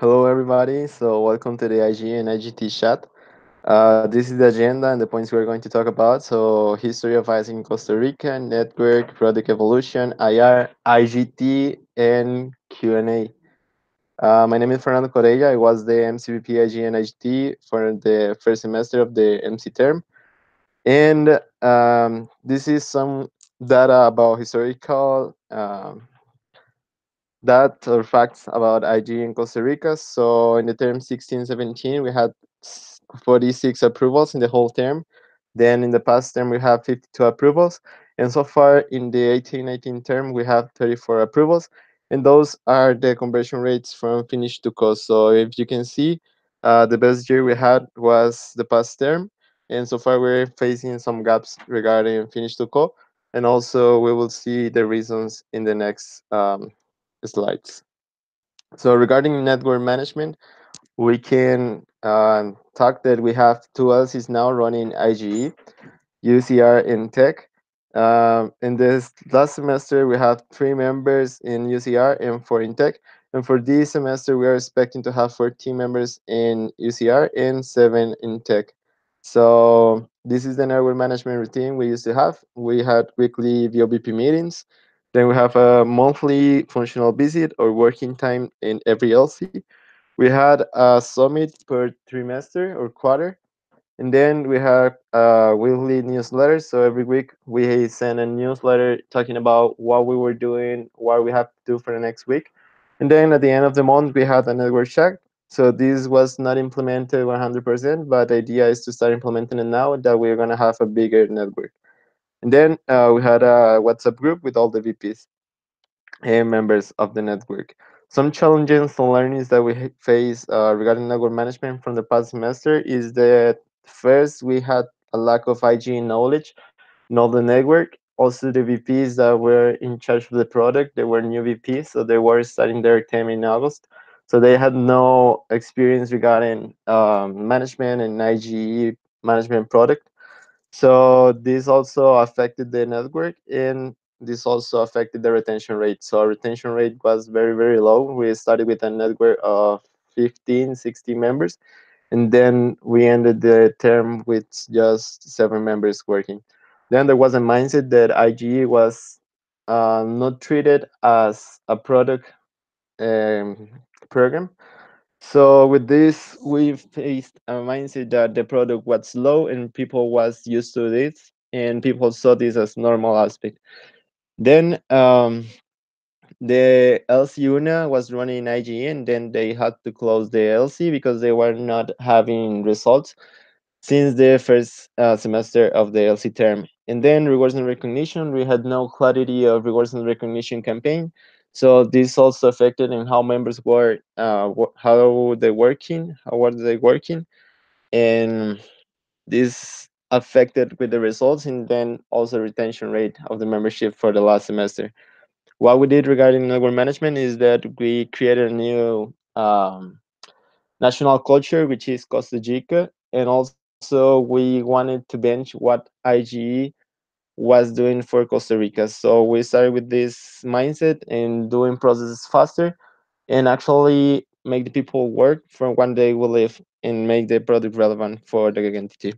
Hello, everybody. So, welcome to the iGE and iGT chat. This is the agenda and the points we're going to talk about. So, history of ICE in Costa Rica, network, product evolution, IR, iGT, and Q&A. My name is Fernando Corella. I was the MCVP IG and IGT for the first semester of the MC term. And this is some data about historical that or facts about IG in Costa Rica. So in the term 16-17, we had 46 approvals in the whole term. Then in the past term, we have 52 approvals. And so far in the 18-19 term, we have 34 approvals. And those are the conversion rates from finished to cost. So if you can see, the best year we had was the past term. And so far, we're facing some gaps regarding finish to co. And also, we will see the reasons in the next slides. So regarding network management, we can talk that we have two LCs now running iGE, UCR, and Tech. In this last semester, we have 3 members in UCR and 4 in Tech. And for this semester, we are expecting to have 14 members in UCR and 7 in Tech. So this is the network management routine we used to have. We had weekly VOBP meetings. Then we have a monthly functional visit or working time in every LC. We had a summit per trimester or quarter, and then we have weekly newsletters. So every week we send a newsletter talking about what we were doing, what we have to do for the next week. And then at the end of the month, we had a network check. So this was not implemented 100%, but the idea is to start implementing it now that we're going to have a bigger network. And then we had a WhatsApp group with all the VPs and members of the network. Some challenges and learnings that we face regarding network management from the past semester is that first we had a lack of IG knowledge, know the network. Also, the VPs that were in charge of the product, they were new VPs, so they were starting their time in August. So they had no experience regarding management and IGE management product. So this also affected the network, and this also affected the retention rate. So our retention rate was very, very low. We started with a network of 15, 16 members, and then we ended the term with just 7 members working. Then there was a mindset that IGE was not treated as a product um, program. So with this, we faced a mindset that the product was slow and people was used to this, and people saw this as normal aspect. Then the LC UNA was running IGE, and then they had to close the LC because they were not having results since the first semester of the LC term. And then rewards and recognition, we had no clarity of rewards and recognition campaign. So this also affected in how members were, how they working, how were they working, and this affected with the results and then also retention rate of the membership for the last semester. What we did regarding network management is that we created a new national culture, which is Costa Rica, and also we wanted to bench what IGE was doing for Costa Rica. So we started with this mindset and doing processes faster and actually make the people work from one day we live and make the product relevant for the entity.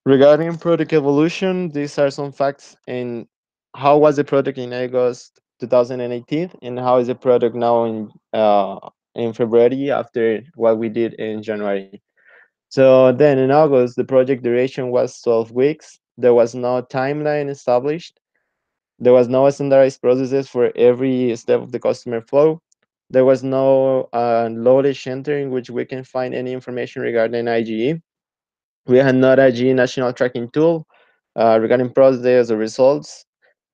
Regarding product evolution, these are some facts and how was the product in August 2018 and how is the product now in February after what we did in January. So then in August, the project duration was 12 weeks. There was no timeline established. There was no standardized processes for every step of the customer flow. There was no loaded center in which we can find any information regarding IGE. We had not IGE national tracking tool regarding process or results.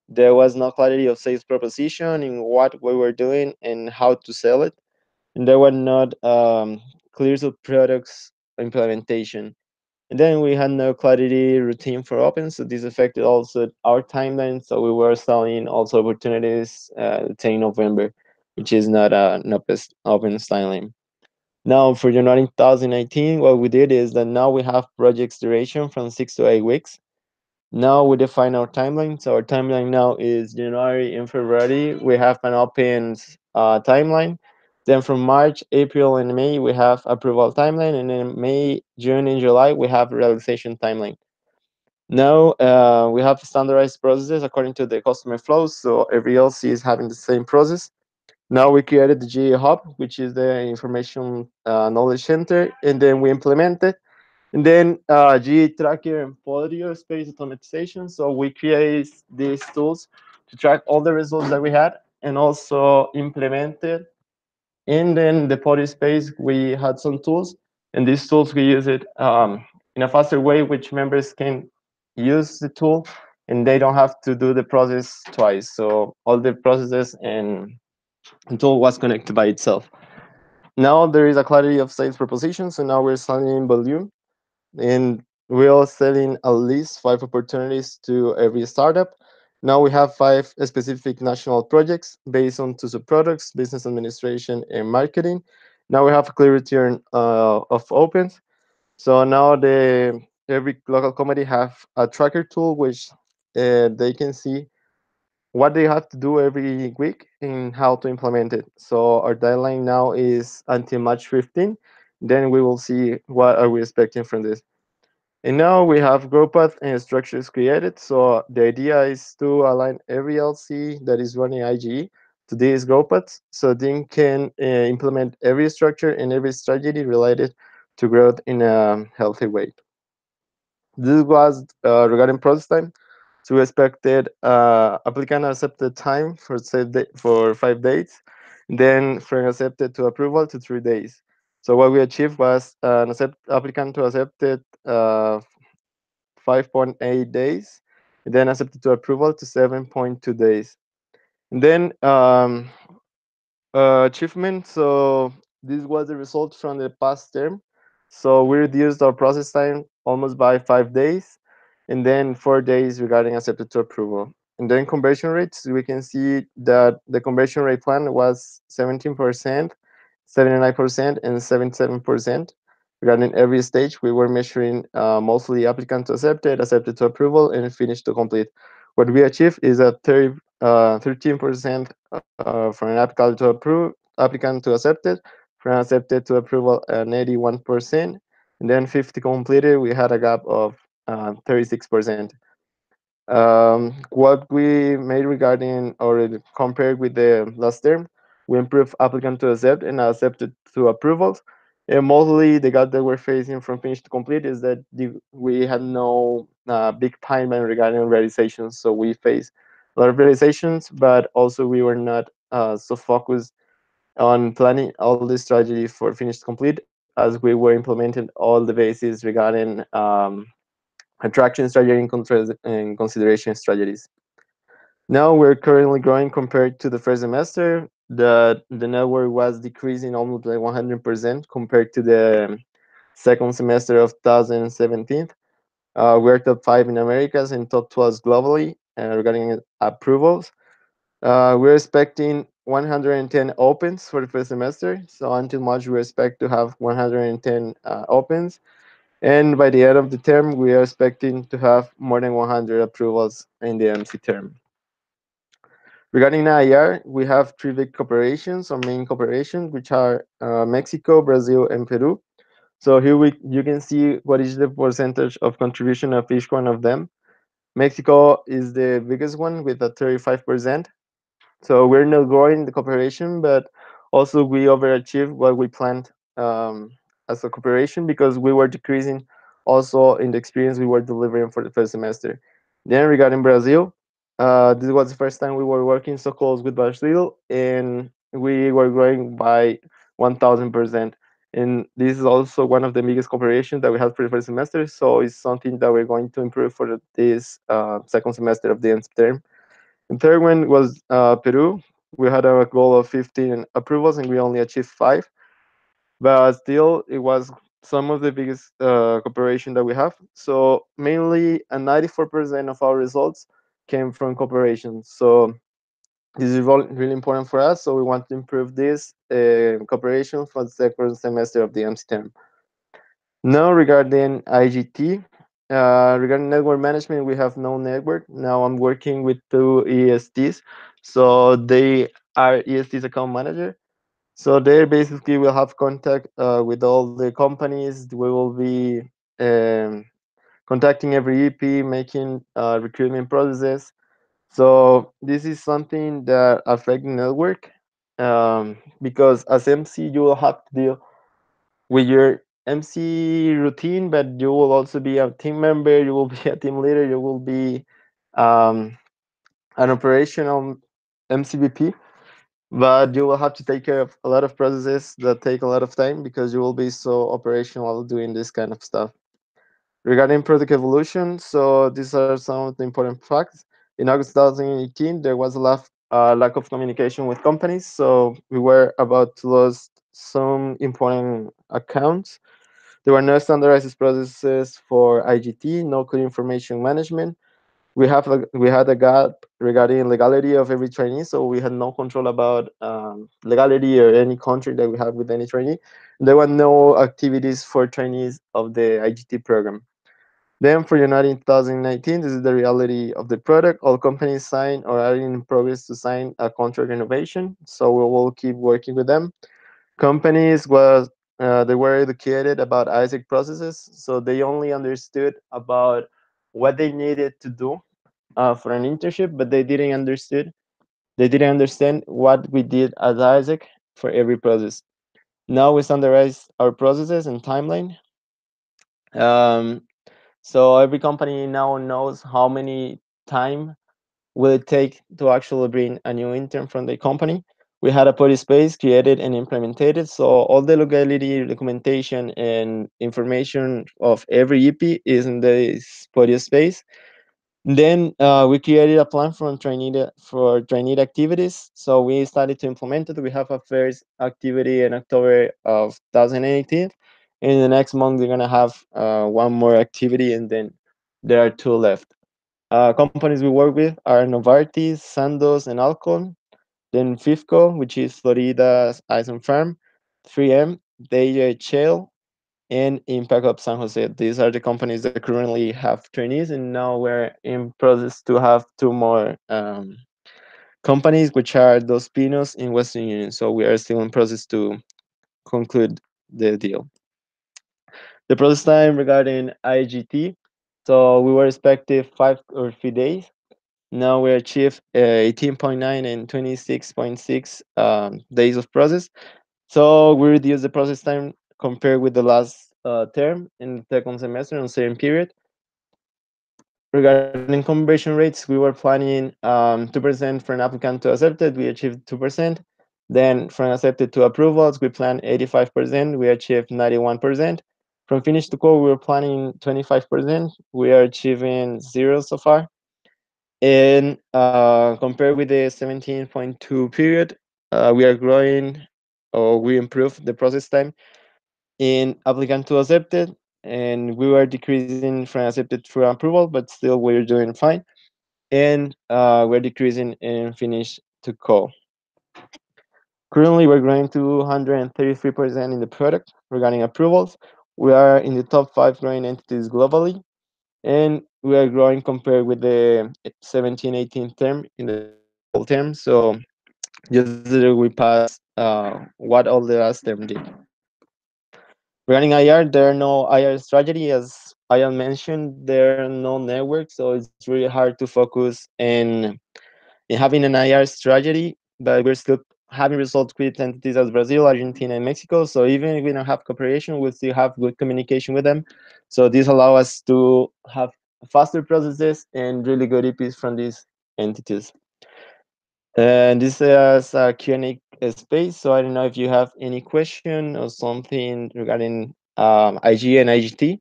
There was no clarity of sales proposition in what we were doing and how to sell it. And there were not clear products implementation. And then we had no clarity routine for open, so this affected also our timeline. So we were selling also opportunities 10 November, which is not an open timeline. Now for January 2019, what we did is that now we have projects duration from 6 to 8 weeks. Now we define our timeline. So our timeline now is January and February. We have an open timeline. Then from March, April, and May, we have approval timeline, and then May, June, and July, we have realization timeline. Now we have standardized processes according to the customer flows, so every LC is having the same process. Now we created the GA Hub, which is the information knowledge center, and then we implemented. And then GA Tracker and Folio Space Automatization. So we create these tools to track all the results that we had and also implemented. And then the Folio Space, we had some tools, and these tools we use it in a faster way, which members can use the tool and they don't have to do the process twice. So all the processes and the tool was connected by itself. Now there is a clarity of sales proposition. So now we're selling in volume, and we are selling at least 5 opportunities to every startup. Now we have 5 specific national projects based on 2 subproducts: business administration and marketing. Now we have a clear return of opens. So now the every local company have a tracker tool which they can see what they have to do every week and how to implement it. So our deadline now is until March 15. Then we will see what are we expecting from this. And now we have growth path and structures created. So the idea is to align every LC that is running iGE to these growth paths so they can implement every structure and every strategy related to growth in a healthy way. This was regarding process time. So we expected applicant accepted time for for 5 days, then from accepted to approval to 3 days. So what we achieved was an applicant to accepted 5.8 days, then accepted to approval to 7.2 days. And then achievement. So this was the result from the past term. So we reduced our process time almost by 5 days, and then 4 days regarding accepted to approval. And then conversion rates, we can see that the conversion rate plan was 17%, 79%, and 77%. Regarding every stage, we were measuring mostly applicant to accepted, accepted to approval, and finished to complete. What we achieved is a 13% from an applicant to accepted, from accepted to approval, an 81%, and then 50 completed. We had a gap of 36%. What we made regarding or compared with the last term, we improved applicant to accept and accepted to approvals. And mostly the gap that we're facing from finish to complete is that we had no big timeline regarding realizations. So we faced a lot of realizations, but also we were not so focused on planning all the strategy for finish to complete as we were implementing all the bases regarding attraction strategy and consideration strategies. Now we're currently growing compared to the first semester. The network was decreasing almost like 100% compared to the second semester of 2017. We're top 5 in Americas and top 12 globally regarding approvals. We're expecting 110 opens for the first semester. So until March, we expect to have 110 opens. And by the end of the term, we are expecting to have more than 100 approvals in the MC term. Regarding IR, we have 3 big corporations or main corporations, which are Mexico, Brazil, and Peru. So here you can see what is the percentage of contribution of each one of them. Mexico is the biggest one with a 35%. So we're not growing the cooperation, but also we overachieved what we planned as a cooperation because we were decreasing also in the experience we were delivering for the first semester. Then regarding Brazil, this was the first time we were working so close with Brazil, and we were growing by 1,000%. And this is also one of the biggest cooperations that we had for the first semester. So it's something that we're going to improve for this second semester of the end term. And third one was Peru. We had a goal of 15 approvals and we only achieved 5. But still, it was some of the biggest cooperation that we have. So mainly, 94% of our results came from cooperation. So this is really important for us. So we want to improve this cooperation for the second semester of the MC term. Now regarding iGT, regarding network management, we have no network. Now I'm working with 2 ESTs. So they are ESTs account manager. So there basically we'll have contact with all the companies. We will be um, contacting every EP, making recruitment processes. So this is something that affect the network, because as MC you will have to deal with your MC routine, but you will also be a team member. You will be a team leader. You will be um, an operational MCVP, but you will have to take care of a lot of processes that take a lot of time because you will be so operational doing this kind of stuff. Regarding product evolution, so these are some of the important facts. In August 2018, there was a lack of communication with companies, so we were about to lose some important accounts. There were no standardized processes for iGT, no clear information management. We had a gap regarding legality of every trainee, so we had no control about legality or any contract that we have with any trainee. There were no activities for trainees of the iGT program. Then for January in 2019, this is the reality of the product. All companies sign or are in progress to sign a contract renovation, so we will keep working with them. Companies was they were educated about ISAC processes, so they only understood about what they needed to do for an internship, but they didn't understand what we did as ISAC for every process. Now we standardize our processes and timeline. Um, so every company now knows how many time will it take to actually bring a new intern from the company. We had a policy space created and implemented, so all the legality documentation and information of every EP is in this policy space. Then we created a plan for trainee activities. So we started to implement it. We have a first activity in October of 2018. In the next month, we're gonna have one more activity, and then there are two left. Companies we work with are Novartis, Sandoz, and Alcon. Then FIFCO, which is Florida's Ice and Farm, 3M, DHL, and Impact of San Jose. These are the companies that currently have trainees, and now we're in process to have two more companies, which are Dos Pinos in Western Union. So we are still in process to conclude the deal. The process time regarding iGT. So we were expected 5 or 3 days. Now we achieved 18.9 and 26.6 days of process. So we reduced the process time compared with the last term in the second semester on same period. Regarding conversion rates, we were planning 2% for an applicant to accepted. We achieved 2%. Then from accepted to approvals, we planned 85%. We achieved 91%. From finish to call, we were planning 25%. We are achieving zero so far. And compared with the 17.2 period, we are growing, or we improved the process time in applicant to accepted, and we were decreasing from accepted through approval, but still we're doing fine. And we're decreasing in finish to call. Currently, we're growing to 133% in the product regarding approvals. We are in the top 5 growing entities globally, and we are growing compared with the 17-18 term in the whole term. So yesterday we passed what all the last term did. Regarding IR, there are no IR strategy. As Ian mentioned, there are no networks, so it's really hard to focus in having an IR strategy, but we're still having results with entities as Brazil, Argentina, and Mexico. So even if we don't have cooperation, we still have good communication with them. So this allows us to have faster processes and really good EPs from these entities. And this is a Q&A space, so I don't know if you have any question or something regarding IG and IGT.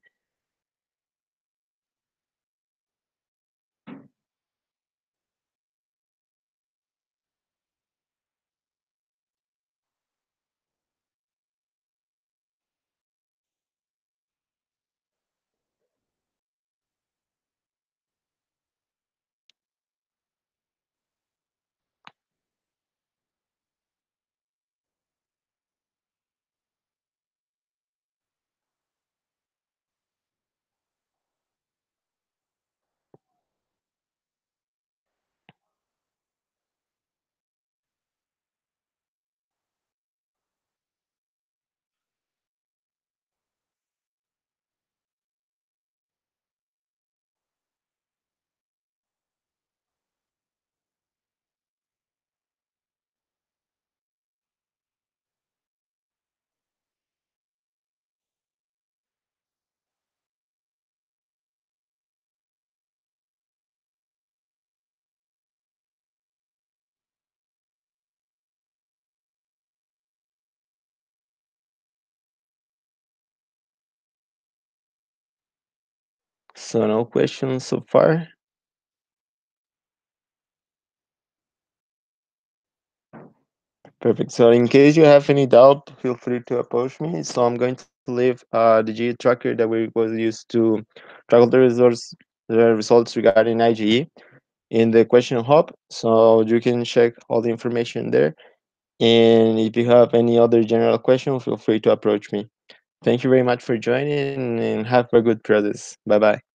So no questions so far. Perfect. So in case you have any doubt, feel free to approach me. So I'm going to leave the G tracker that we was used to track the results regarding iGE in the question hub. So you can check all the information there. And if you have any other general question, feel free to approach me. Thank you very much for joining and have a good process. Bye bye.